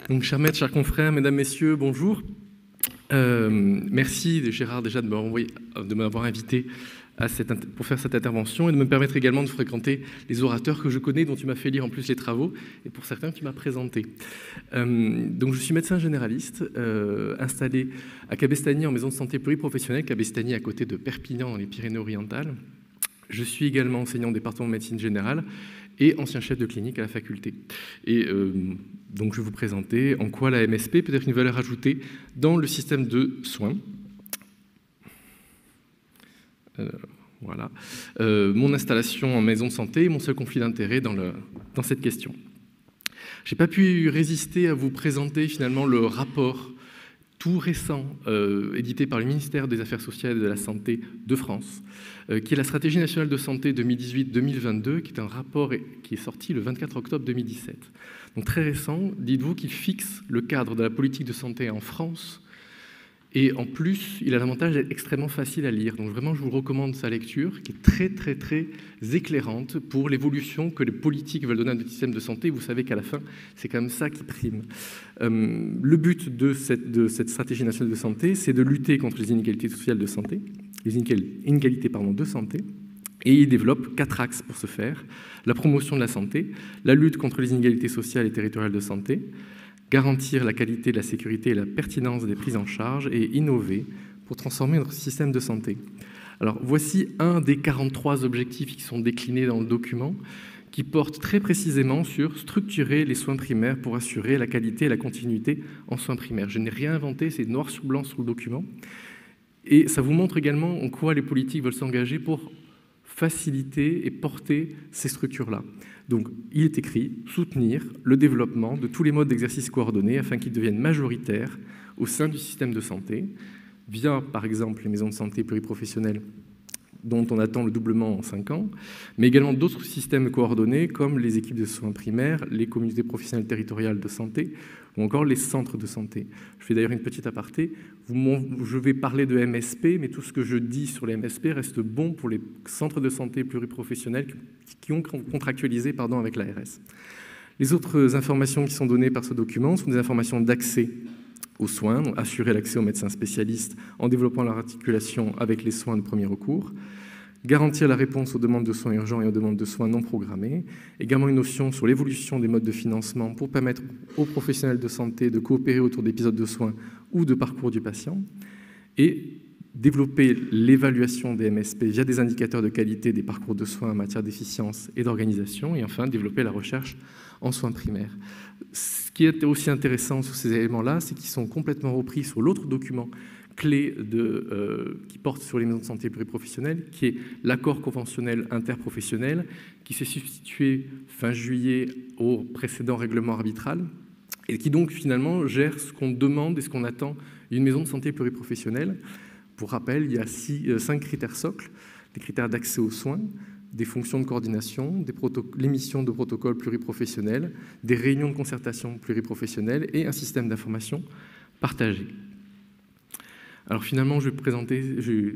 Donc, chers maîtres, chers confrères, mesdames, messieurs, bonjour. Merci Gérard déjà de m'avoir invité pour faire cette intervention et de me permettre également de fréquenter les orateurs que je connais, dont tu m'as fait lire en plus les travaux, et pour certains tu m'as présenté. Donc je suis médecin généraliste, installé à Cabestany en maison de santé pluriprofessionnelle, Cabestany à côté de Perpignan dans les Pyrénées-Orientales. Je suis également enseignant au département de médecine générale et ancien chef de clinique à la faculté. Et donc je vais vous présenter en quoi la MSP peut être une valeur ajoutée dans le système de soins. Voilà. Mon installation en maison de santé et mon seul conflit d'intérêt dans cette question. Je n'ai pas pu résister à vous présenter finalement le rapport tout récent, édité par le ministère des Affaires sociales et de la Santé de France, qui est la Stratégie nationale de santé 2018-2022, qui est un rapport qui est sorti le 24 octobre 2017. Donc très récent, dites-vous qu'il fixe le cadre de la politique de santé en France, et en plus, il a l'avantage d'être extrêmement facile à lire. Donc vraiment, je vous recommande sa lecture, qui est très, très, très éclairante pour l'évolution que les politiques veulent donner à notre système de santé. Vous savez qu'à la fin, c'est quand même ça qui prime. Le but de cette stratégie nationale de santé, c'est de lutter contre les inégalités sociales de santé, les inégalités de santé, et il développe 4 axes pour ce faire. La promotion de la santé, la lutte contre les inégalités sociales et territoriales de santé, garantir la qualité, la sécurité et la pertinence des prises en charge et innover pour transformer notre système de santé. Alors, voici un des 43 objectifs qui sont déclinés dans le document, qui portent très précisément sur structurer les soins primaires pour assurer la qualité et la continuité en soins primaires. Je n'ai rien inventé, c'est noir sur blanc sur le document. Et ça vous montre également en quoi les politiques veulent s'engager pour faciliter et porter ces structures-là. Donc, il est écrit « soutenir le développement de tous les modes d'exercice coordonnés afin qu'ils deviennent majoritaires au sein du système de santé, via, par exemple, les maisons de santé pluriprofessionnelles dont on attend le doublement en 5 ans, mais également d'autres systèmes coordonnés comme les équipes de soins primaires, les communautés professionnelles territoriales de santé ou encore les centres de santé. Je fais d'ailleurs une petite aparté. Je vais parler de MSP, mais tout ce que je dis sur les MSP reste bon pour les centres de santé pluriprofessionnels qui ont contractualisé avec l'ARS. Les autres informations qui sont données par ce document sont des informations d'accès aux soins, donc assurer l'accès aux médecins spécialistes en développant leur articulation avec les soins de premier recours, garantir la réponse aux demandes de soins urgents et aux demandes de soins non programmés, également une notion sur l'évolution des modes de financement pour permettre aux professionnels de santé de coopérer autour d'épisodes de soins ou de parcours du patient, et développer l'évaluation des MSP via des indicateurs de qualité des parcours de soins en matière d'efficience et d'organisation, et enfin développer la recherche en soins primaires. Ce qui est aussi intéressant sur ces éléments-là, c'est qu'ils sont complètement repris sur l'autre document clé qui porte sur les maisons de santé pluriprofessionnelles, qui est l'accord conventionnel interprofessionnel, qui s'est substitué fin juillet au précédent règlement arbitral, et qui donc finalement gère ce qu'on demande et ce qu'on attend d'une maison de santé pluriprofessionnelle. Pour rappel, il y a 5 critères socles, des critères d'accès aux soins, des fonctions de coordination, l'émission de protocoles pluriprofessionnels, des réunions de concertation pluriprofessionnelles et un système d'information partagé. Alors finalement, je vais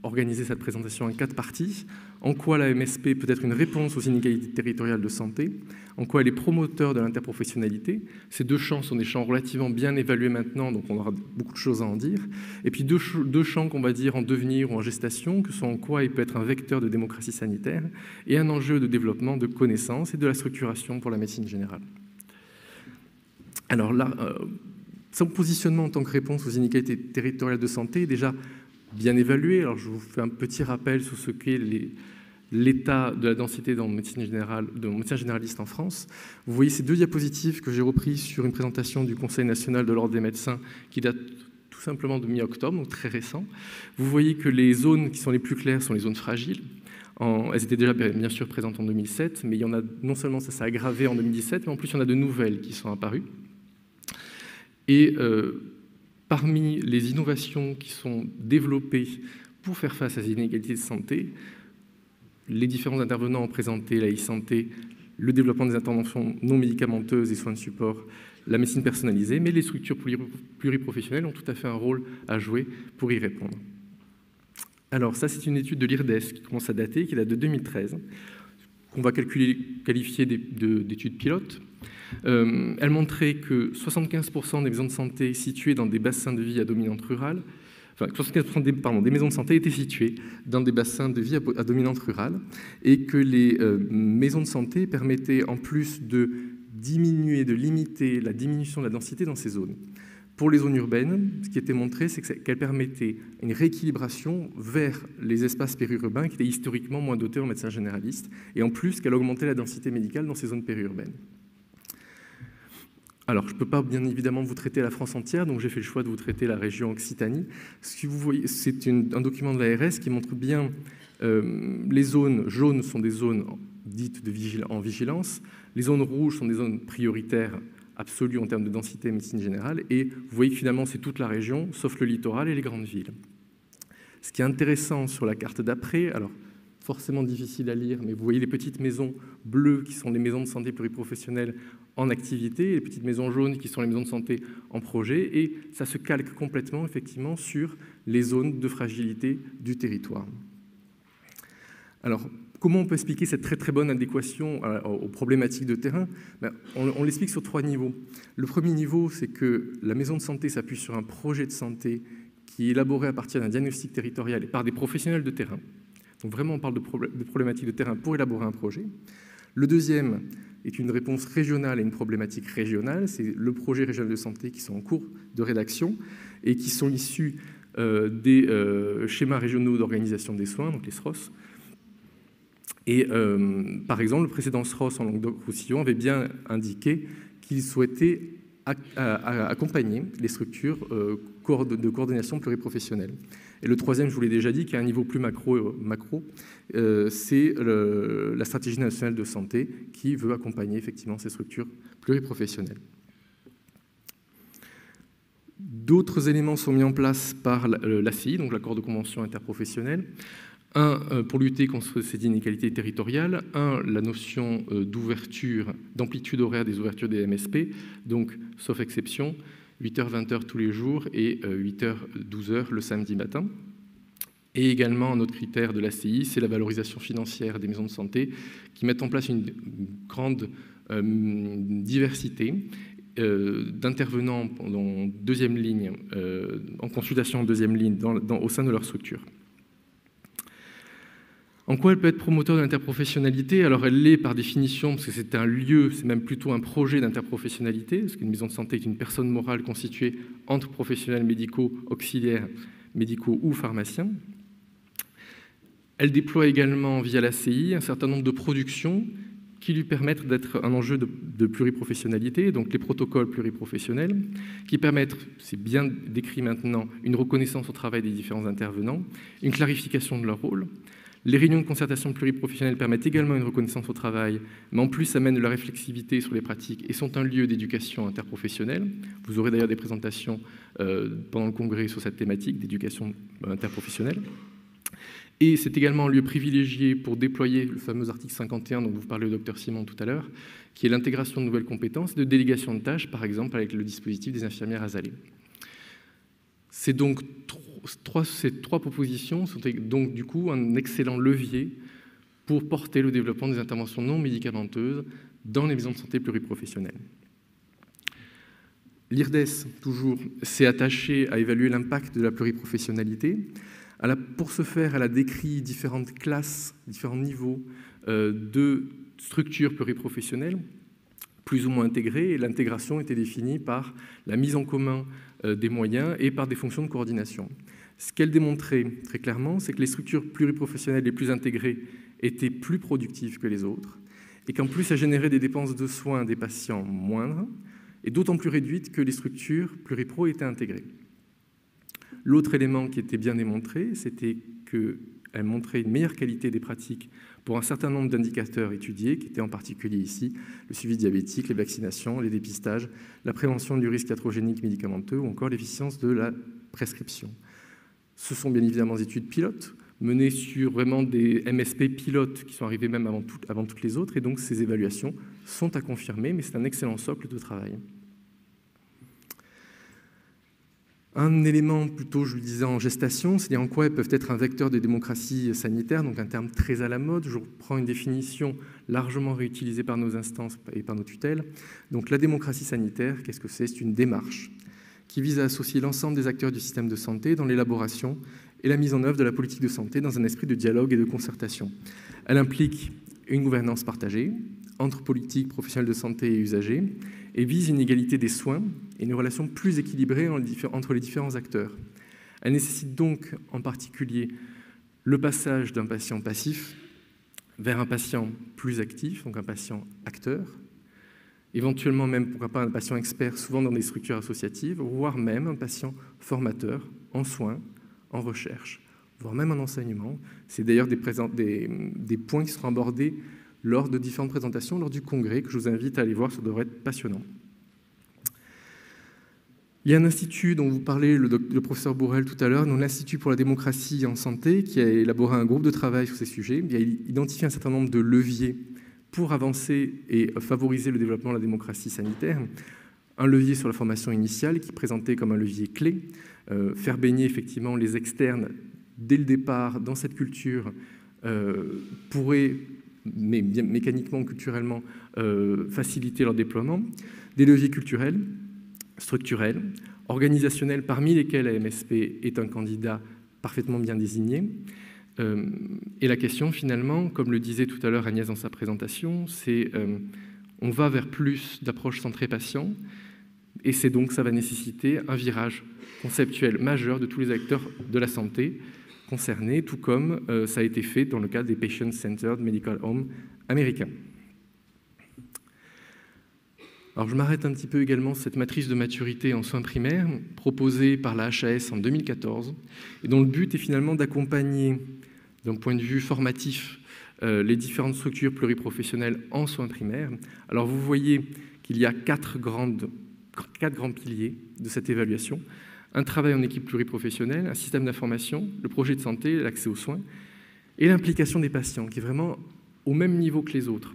organiser cette présentation en 4 parties. En quoi la MSP peut être une réponse aux inégalités territoriales de santé, en quoi elle est promoteur de l'interprofessionnalité. Ces 2 champs sont des champs relativement bien évalués maintenant, donc on aura beaucoup de choses à en dire. Et puis deux champs qu'on va dire en devenir ou en gestation, que sont en quoi il peut être un vecteur de démocratie sanitaire et un enjeu de développement de connaissances et de la structuration pour la médecine générale. Alors là, son positionnement en tant que réponse aux inégalités territoriales de santé est déjà bien évalué. Alors je vous fais un petit rappel sur ce qu'est l'état de la densité dans médecine générale, de médecin généraliste en France. Vous voyez ces 2 diapositives que j'ai reprises sur une présentation du Conseil national de l'ordre des médecins qui date tout simplement de mi-octobre, donc très récent. Vous voyez que les zones qui sont les plus claires sont les zones fragiles. Elles étaient déjà bien sûr présentes en 2007, mais il y en a non seulement ça s'est aggravé en 2017, mais en plus il y en a de nouvelles qui sont apparues. Et parmi les innovations qui sont développées pour faire face à ces inégalités de santé, les différents intervenants ont présenté la e-santé, le développement des interventions non médicamenteuses et soins de support, la médecine personnalisée, mais les structures pluriprofessionnelles ont tout à fait un rôle à jouer pour y répondre. Alors ça, c'est une étude de l'IRDES qui commence à dater, qui date de 2013, qu'on va qualifier d'études pilotes. Elle montrait que 75% des maisons de santé situées dans des bassins de vie à dominante rurale, enfin 75% des maisons de santé étaient situées dans des bassins de vie à dominante rurale, et que les maisons de santé permettaient, en plus de limiter la diminution de la densité dans ces zones. Pour les zones urbaines, ce qui était montré, c'est qu'elles permettaient une rééquilibration vers les espaces périurbains qui étaient historiquement moins dotés en médecins généralistes, et en plus qu'elle augmentait la densité médicale dans ces zones périurbaines. Alors, je ne peux pas bien évidemment vous traiter la France entière, donc j'ai fait le choix de vous traiter la région Occitanie. Ce que vous voyez, c'est un document de l'ARS qui montre bien les zones jaunes sont des zones dites en vigilance, les zones rouges sont des zones prioritaires absolues en termes de densité médecine générale, et vous voyez que finalement c'est toute la région, sauf le littoral et les grandes villes. Ce qui est intéressant sur la carte d'après, alors forcément difficile à lire, mais vous voyez les petites maisons bleues qui sont les maisons de santé pluriprofessionnelles en activité, et les petites maisons jaunes qui sont les maisons de santé en projet, et ça se calque complètement effectivement sur les zones de fragilité du territoire. Alors, comment on peut expliquer cette très très bonne adéquation aux problématiques de terrain? On l'explique sur 3 niveaux. Le premier niveau, c'est que la maison de santé s'appuie sur un projet de santé qui est élaboré à partir d'un diagnostic territorial et par des professionnels de terrain. Donc vraiment, on parle de problématiques de terrain pour élaborer un projet. Le deuxième est une réponse régionale à une problématique régionale. C'est le projet régional de santé qui sont en cours de rédaction et qui sont issus des schémas régionaux d'organisation des soins, donc les SROS. Et par exemple, le précédent SROS en Languedoc-Roussillon avait bien indiqué qu'il souhaitait accompagner les structures de coordination pluriprofessionnelle. Et le troisième, je vous l'ai déjà dit, qui est un niveau plus macro, c'est la stratégie nationale de santé qui veut accompagner effectivement ces structures pluriprofessionnelles. D'autres éléments sont mis en place par l'ACI, donc l'accord de convention interprofessionnelle. Un, pour lutter contre ces inégalités territoriales. Un, la notion d'ouverture, d'amplitude horaire des ouvertures des MSP, donc, sauf exception, 8h, 20h tous les jours et 8h, 12h le samedi matin. Et également, un autre critère de l'ACI, c'est la valorisation financière des maisons de santé qui mettent en place une grande diversité d'intervenants en deuxième ligne, en consultation en deuxième ligne au sein de leur structure. En quoi elle peut être promoteur de l'interprofessionnalité? Alors elle l'est par définition, parce que c'est un lieu, c'est même plutôt un projet d'interprofessionnalité, parce qu'une maison de santé est une personne morale constituée entre professionnels médicaux, auxiliaires médicaux ou pharmaciens. Elle déploie également via l'ACI un certain nombre de productions qui lui permettent d'être un enjeu de pluriprofessionnalité, donc les protocoles pluriprofessionnels, qui permettent, c'est bien décrit maintenant, une reconnaissance au travail des différents intervenants, une clarification de leur rôle. Les réunions de concertation pluriprofessionnelle permettent également une reconnaissance au travail, mais en plus amènent de la réflexivité sur les pratiques et sont un lieu d'éducation interprofessionnelle. Vous aurez d'ailleurs des présentations pendant le congrès sur cette thématique d'éducation interprofessionnelle. Et c'est également un lieu privilégié pour déployer le fameux article 51 dont vous parlez au docteur Simon tout à l'heure, qui est l'intégration de nouvelles compétences, de délégation de tâches, par exemple avec le dispositif des infirmières azalées. C'est donc ces trois propositions sont donc du coup un excellent levier pour porter le développement des interventions non médicamenteuses dans les maisons de santé pluriprofessionnelles. L'IRDES, toujours, s'est attaché à évaluer l'impact de la pluriprofessionnalité. Pour ce faire, elle a décrit différentes classes, différents niveaux de structures pluriprofessionnelles, plus ou moins intégrées, et l'intégration était définie par la mise en commun des moyens et par des fonctions de coordination. Ce qu'elle démontrait très clairement, c'est que les structures pluriprofessionnelles les plus intégrées étaient plus productives que les autres, et qu'en plus, elles généraient des dépenses de soins des patients moindres, et d'autant plus réduites que les structures pluripro étaient intégrées. L'autre élément qui était bien démontré, c'était qu'elle montrait une meilleure qualité des pratiques pour un certain nombre d'indicateurs étudiés, qui étaient en particulier ici le suivi diabétique, les vaccinations, les dépistages, la prévention du risque iatrogénique médicamenteux ou encore l'efficience de la prescription. Ce sont bien évidemment des études pilotes, menées sur vraiment des MSP pilotes qui sont arrivés même avant toutes les autres, et donc ces évaluations sont à confirmer, mais c'est un excellent socle de travail. Un élément plutôt, je le disais, en gestation, c'est-à-dire en quoi elles peuvent être un vecteur de démocratie sanitaire, donc un terme très à la mode. Je reprends une définition largement réutilisée par nos instances et par nos tutelles. Donc la démocratie sanitaire, qu'est-ce que c'est? C'est une démarche qui vise à associer l'ensemble des acteurs du système de santé dans l'élaboration et la mise en œuvre de la politique de santé dans un esprit de dialogue et de concertation. Elle implique une gouvernance partagée entre politiques, professionnels de santé et usagers, et vise une égalité des soins et une relation plus équilibrée entre les différents acteurs. Elle nécessite donc en particulier le passage d'un patient passif vers un patient plus actif, donc un patient acteur, éventuellement même, pourquoi pas, un patient expert, souvent dans des structures associatives, voire même un patient formateur en soins, en recherche, voire même en enseignement. C'est d'ailleurs des points qui seront abordés lors de différentes présentations, lors du congrès, que je vous invite à aller voir, ça devrait être passionnant. Il y a un institut dont vous parlez, le professeur Bourrel tout à l'heure, l'Institut pour la démocratie en santé, qui a élaboré un groupe de travail sur ces sujets. Il a identifié un certain nombre de leviers pour avancer et favoriser le développement de la démocratie sanitaire. Un levier sur la formation initiale, qui est présenté comme un levier clé, faire baigner effectivement les externes dès le départ dans cette culture pourrait, mais bien mécaniquement, culturellement, faciliter leur déploiement. Des leviers culturels, structurels, organisationnels, parmi lesquels la MSP est un candidat parfaitement bien désigné. Et la question, finalement, comme le disait tout à l'heure Agnès dans sa présentation, c'est on va vers plus d'approches centrées patients, et c'est donc, ça va nécessiter un virage conceptuel majeur de tous les acteurs de la santé concernés, tout comme ça a été fait dans le cadre des Patient-Centered Medical Home américains. Alors je m'arrête un petit peu également sur cette matrice de maturité en soins primaires proposée par la HAS en 2014 et dont le but est finalement d'accompagner d'un point de vue formatif les différentes structures pluriprofessionnelles en soins primaires. Alors vous voyez qu'il y a quatre grands piliers de cette évaluation. Un travail en équipe pluriprofessionnelle, un système d'information, le projet de santé, l'accès aux soins et l'implication des patients qui est vraiment au même niveau que les autres.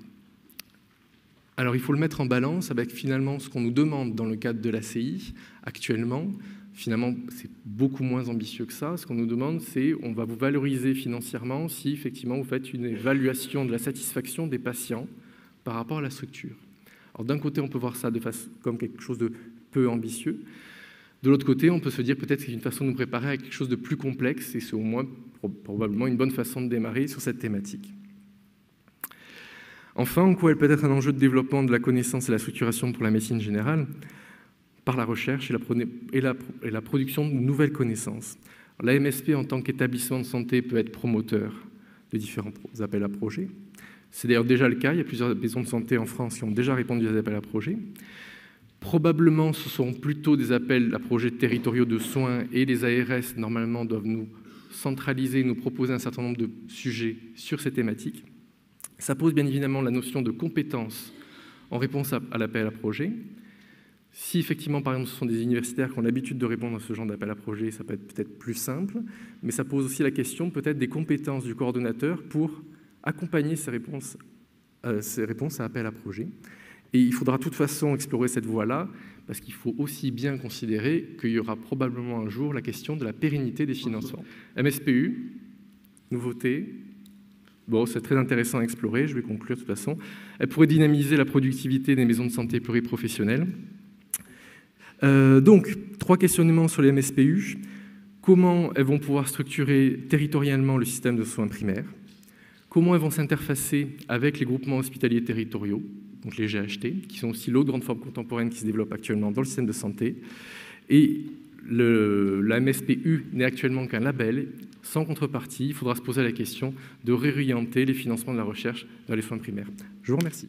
Alors il faut le mettre en balance avec finalement ce qu'on nous demande dans le cadre de l'ACI actuellement. Finalement, c'est beaucoup moins ambitieux que ça. Ce qu'on nous demande, c'est on va vous valoriser financièrement si effectivement vous faites une évaluation de la satisfaction des patients par rapport à la structure. Alors d'un côté, on peut voir ça comme quelque chose de peu ambitieux. De l'autre côté, on peut se dire peut-être que c'est une façon de nous préparer à quelque chose de plus complexe et c'est au moins probablement une bonne façon de démarrer sur cette thématique. Enfin, en quoi elle peut être un enjeu de développement de la connaissance et la structuration pour la médecine générale par la recherche et la production de nouvelles connaissances. Alors, la MSP, en tant qu'établissement de santé, peut être promoteur de différents appels à projets. C'est d'ailleurs déjà le cas. Il y a plusieurs maisons de santé en France qui ont déjà répondu à des appels à projets. Probablement, ce seront plutôt des appels à projets territoriaux de soins et les ARS, normalement, doivent nous centraliser, nous proposer un certain nombre de sujets sur ces thématiques. Ça pose bien évidemment la notion de compétence en réponse à l'appel à projet. Si effectivement, par exemple, ce sont des universitaires qui ont l'habitude de répondre à ce genre d'appel à projet, ça peut être peut-être plus simple, mais ça pose aussi la question peut-être des compétences du coordonnateur pour accompagner ces réponses à appel à projet. Et il faudra de toute façon explorer cette voie-là, parce qu'il faut aussi bien considérer qu'il y aura probablement un jour la question de la pérennité des financements. MSPU, nouveauté. Bon, c'est très intéressant à explorer, je vais conclure de toute façon. Elle pourrait dynamiser la productivité des maisons de santé pluriprofessionnelles. Donc, 3 questionnements sur les MSPU. Comment elles vont pouvoir structurer territorialement le système de soins primaires? Comment elles vont s'interfacer avec les groupements hospitaliers territoriaux, donc les GHT, qui sont aussi l'autre grande forme contemporaine qui se développe actuellement dans le système de santé. Et la MSPU n'est actuellement qu'un label, sans contrepartie. Il faudra se poser la question de réorienter les financements de la recherche vers les soins primaires. Je vous remercie.